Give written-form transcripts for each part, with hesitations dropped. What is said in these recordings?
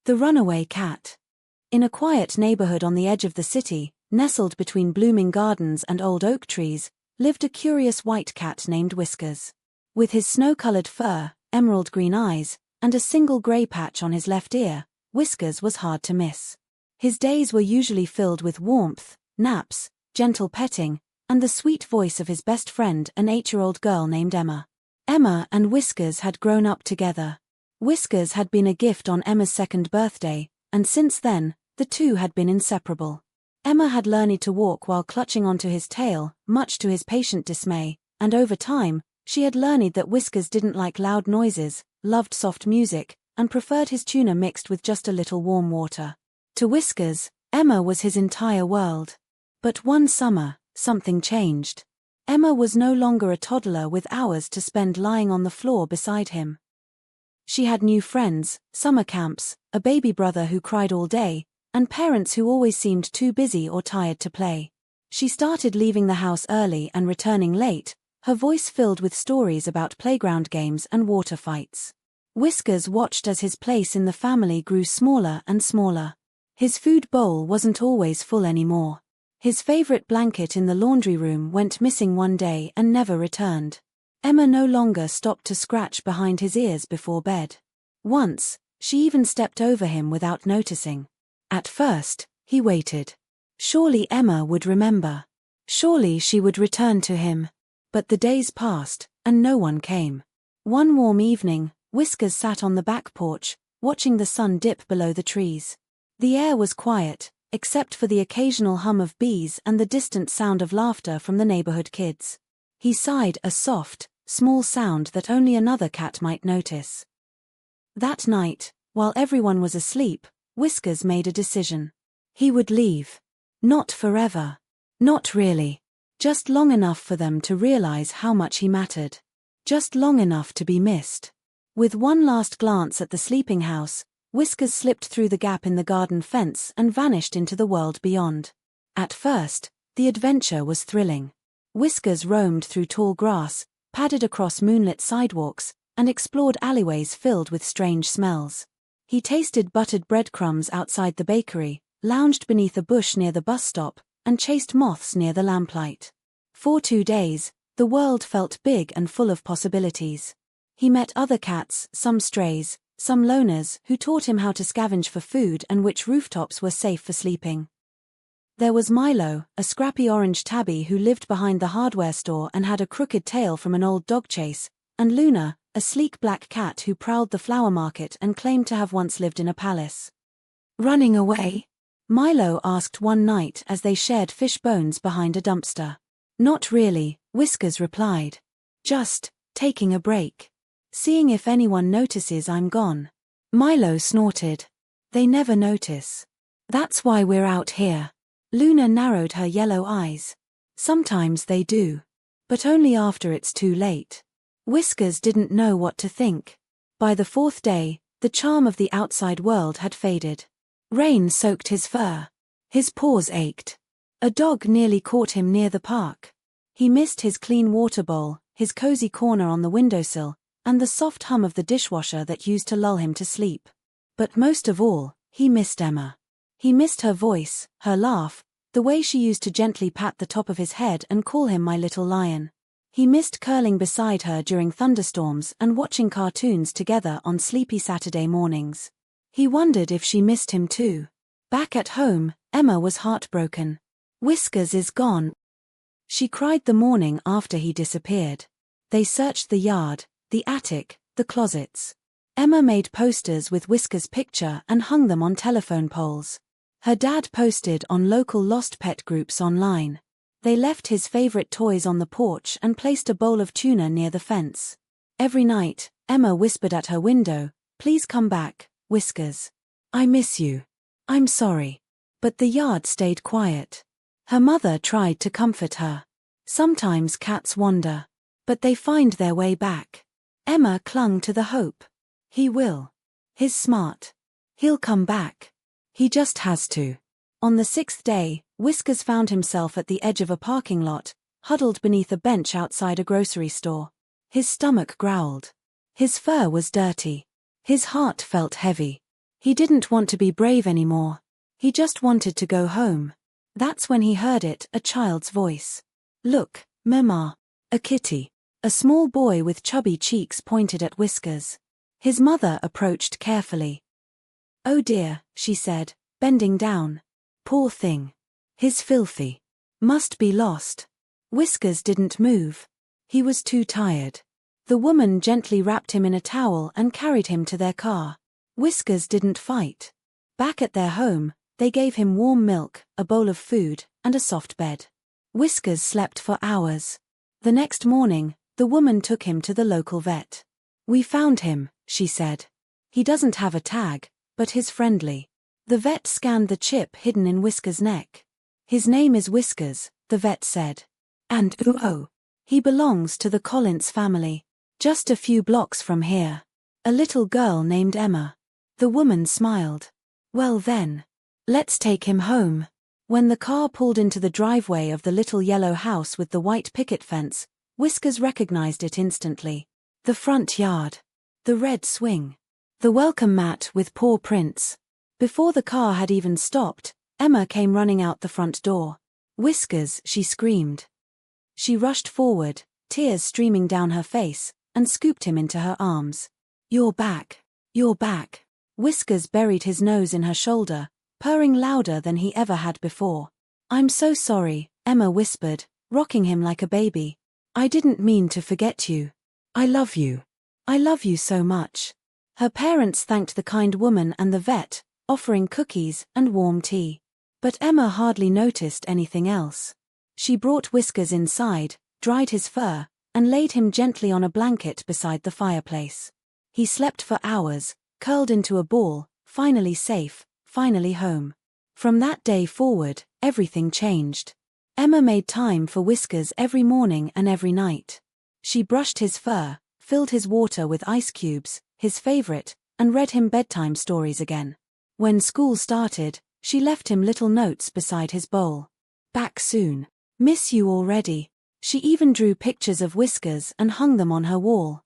The Runaway Cat. In a quiet neighborhood on the edge of the city, nestled between blooming gardens and old oak trees, lived a curious white cat named Whiskers. With his snow-colored fur, emerald green eyes, and a single gray patch on his left ear, Whiskers was hard to miss. His days were usually filled with warmth, naps, gentle petting, and the sweet voice of his best friend, an 8-year-old girl named Emma. Emma and Whiskers had grown up together. Whiskers had been a gift on Emma's 2nd birthday, and since then, the two had been inseparable. Emma had learned to walk while clutching onto his tail, much to his patient dismay, and over time, she had learned that Whiskers didn't like loud noises, loved soft music, and preferred his tuna mixed with just a little warm water. To Whiskers, Emma was his entire world. But one summer, something changed. Emma was no longer a toddler with hours to spend lying on the floor beside him. She had new friends, summer camps, a baby brother who cried all day, and parents who always seemed too busy or tired to play. She started leaving the house early and returning late, her voice filled with stories about playground games and water fights. Whiskers watched as his place in the family grew smaller and smaller. His food bowl wasn't always full anymore. His favorite blanket in the laundry room went missing one day and never returned. Emma no longer stopped to scratch behind his ears before bed. Once, she even stepped over him without noticing. At first, he waited. Surely Emma would remember. Surely she would return to him. But the days passed, and no one came. One warm evening, Whiskers sat on the back porch, watching the sun dip below the trees. The air was quiet, except for the occasional hum of bees and the distant sound of laughter from the neighborhood kids. He sighed, a soft, small sound that only another cat might notice. That night, while everyone was asleep, Whiskers made a decision. He would leave. Not forever. Not really. Just long enough for them to realize how much he mattered. Just long enough to be missed. With one last glance at the sleeping house, Whiskers slipped through the gap in the garden fence and vanished into the world beyond. At first, the adventure was thrilling. Whiskers roamed through tall grass, padded across moonlit sidewalks, and explored alleyways filled with strange smells. He tasted buttered breadcrumbs outside the bakery, lounged beneath a bush near the bus stop, and chased moths near the lamplight. For 2 days, the world felt big and full of possibilities. He met other cats, some strays, some loners, who taught him how to scavenge for food and which rooftops were safe for sleeping. There was Milo, a scrappy orange tabby who lived behind the hardware store and had a crooked tail from an old dog chase, and Luna, a sleek black cat who prowled the flower market and claimed to have once lived in a palace. "Running away?" Milo asked one night as they shared fish bones behind a dumpster. "Not really," Whiskers replied. "Just taking a break. Seeing if anyone notices I'm gone." Milo snorted. "They never notice. That's why we're out here." Luna narrowed her yellow eyes. "Sometimes they do. But only after it's too late." Whiskers didn't know what to think. By the 4th day, the charm of the outside world had faded. Rain soaked his fur. His paws ached. A dog nearly caught him near the park. He missed his clean water bowl, his cozy corner on the windowsill, and the soft hum of the dishwasher that used to lull him to sleep. But most of all, he missed Emma. He missed her voice, her laugh, the way she used to gently pat the top of his head and call him my little lion. He missed curling beside her during thunderstorms and watching cartoons together on sleepy Saturday mornings. He wondered if she missed him too. Back at home, Emma was heartbroken. "Whiskers is gone," she cried the morning after he disappeared. They searched the yard, the attic, the closets. Emma made posters with Whiskers' picture and hung them on telephone poles. Her dad posted on local lost pet groups online. They left his favorite toys on the porch and placed a bowl of tuna near the fence. Every night, Emma whispered at her window, "Please come back, Whiskers. I miss you. I'm sorry." But the yard stayed quiet. Her mother tried to comfort her. Sometimes cats wander. But they find their way back. Emma clung to the hope. He will. He's smart. He'll come back. He just has to. On the 6th day, Whiskers found himself at the edge of a parking lot, huddled beneath a bench outside a grocery store. His stomach growled. His fur was dirty. His heart felt heavy. He didn't want to be brave anymore. He just wanted to go home. That's when he heard it, a child's voice. Look, Mama. A kitty. A small boy with chubby cheeks pointed at Whiskers. His mother approached carefully. Oh dear, she said, bending down. Poor thing. He's filthy. Must be lost. Whiskers didn't move. He was too tired. The woman gently wrapped him in a towel and carried him to their car. Whiskers didn't fight. Back at their home, they gave him warm milk, a bowl of food, and a soft bed. Whiskers slept for hours. The next morning, the woman took him to the local vet. We found him, she said. He doesn't have a tag, but he's friendly. The vet scanned the chip hidden in Whiskers' neck. His name is Whiskers, the vet said. And he belongs to the Collins family. Just a few blocks from here. A little girl named Emma. The woman smiled. Well then. Let's take him home. When the car pulled into the driveway of the little yellow house with the white picket fence, Whiskers recognized it instantly. The front yard. The red swing. The welcome mat with paw prints. Before the car had even stopped, Emma came running out the front door. Whiskers, she screamed. She rushed forward, tears streaming down her face, and scooped him into her arms. You're back. You're back. Whiskers buried his nose in her shoulder, purring louder than he ever had before. I'm so sorry, Emma whispered, rocking him like a baby. I didn't mean to forget you. I love you. I love you so much. Her parents thanked the kind woman and the vet, offering cookies and warm tea. But Emma hardly noticed anything else. She brought Whiskers inside, dried his fur, and laid him gently on a blanket beside the fireplace. He slept for hours, curled into a ball, finally safe, finally home. From that day forward, everything changed. Emma made time for Whiskers every morning and every night. She brushed his fur, filled his water with ice cubes, his favorite, and read him bedtime stories again. When school started, she left him little notes beside his bowl. Back soon. Miss you already. She even drew pictures of Whiskers and hung them on her wall.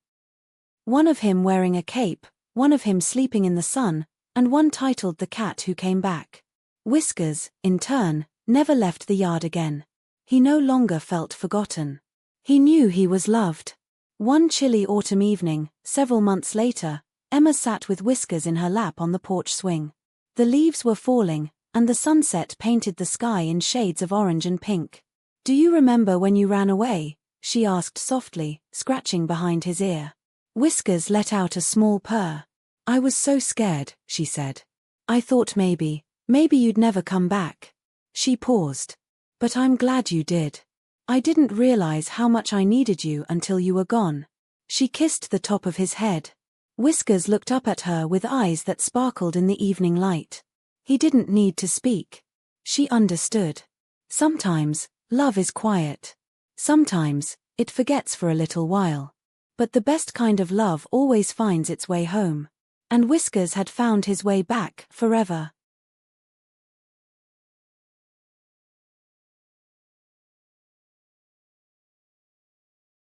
One of him wearing a cape, one of him sleeping in the sun, and one titled The Cat Who Came Back. Whiskers, in turn, never left the yard again. He no longer felt forgotten. He knew he was loved. One chilly autumn evening, several months later, Emma sat with Whiskers in her lap on the porch swing. The leaves were falling, and the sunset painted the sky in shades of orange and pink. Do you remember when you ran away? She asked softly, scratching behind his ear. Whiskers let out a small purr. I was so scared, she said. I thought maybe you'd never come back. She paused. But I'm glad you did. I didn't realize how much I needed you until you were gone. She kissed the top of his head. Whiskers looked up at her with eyes that sparkled in the evening light. He didn't need to speak. She understood. Sometimes, love is quiet. Sometimes, it forgets for a little while. But the best kind of love always finds its way home. And Whiskers had found his way back, forever.